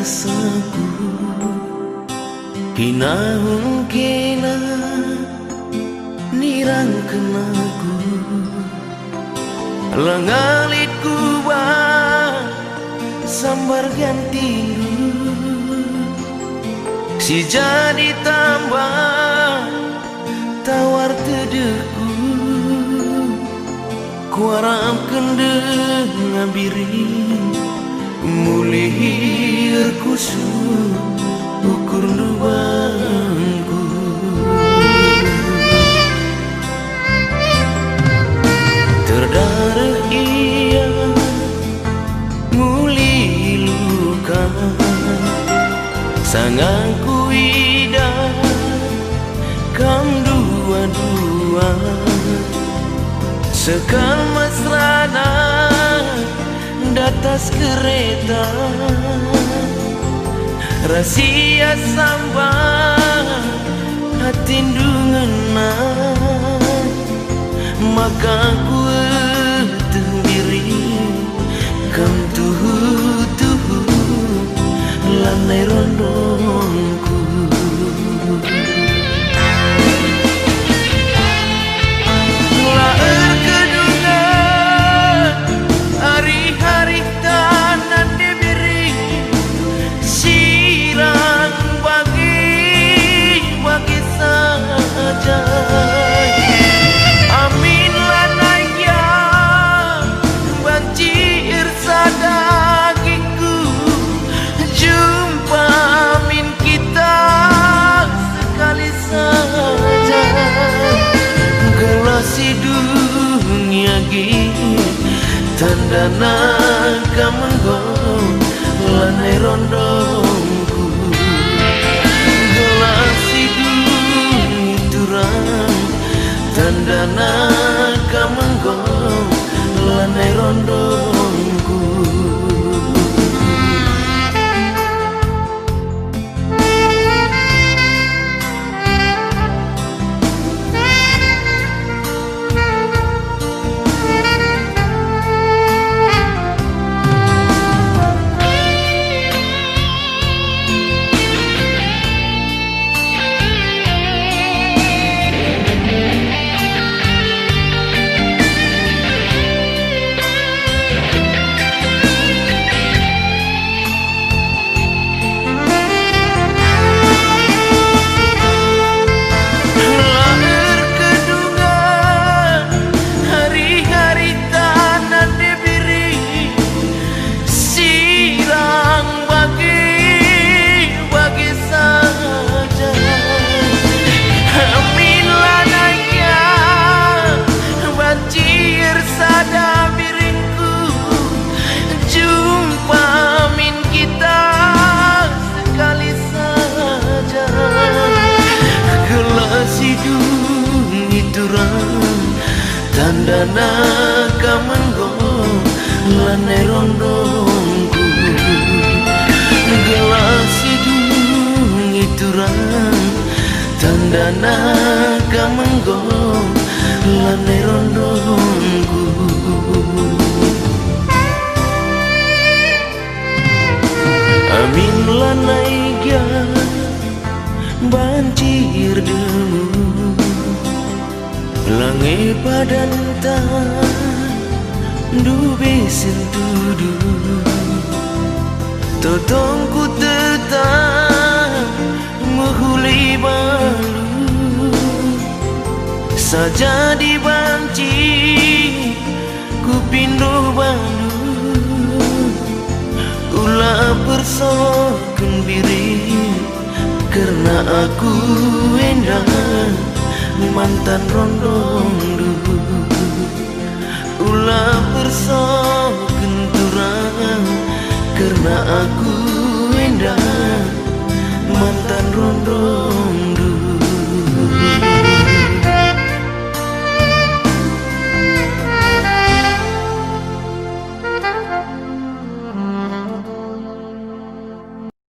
rasaku kinahun kena nirang kenaku lengalit bang sambar ganti si jadi tambah tawar tedeku kuarap kendeng ngabiri mulihir kusuk ukur lubangku terdarah iya muli luka sangangku ida kam dua-dua sekal mesrana datas kereta rahasia sambang hati ndungena maka ku tendiri kam tuhu lanai rondongku laer kedunga hari-hari tanan diberi sirang bagi saja amin lanaya banjir sadagingku jumpa amin kita sekali saja gelasi dunia gini tandana kamenggong lanai rondongku gelasi dunia turang tandana kamenggong lanai rondongku tandana kamenggong lanai rondongku gelas hidung itu rang tandana kamenggong lanai rondongku amin lanai gya banjir demu langai padan tan dube sentudu totongku tetap menghuli balu saja dibanci ku pindu balu ulah bersoken biri karena aku endang mantan rondong dulu ulah bersama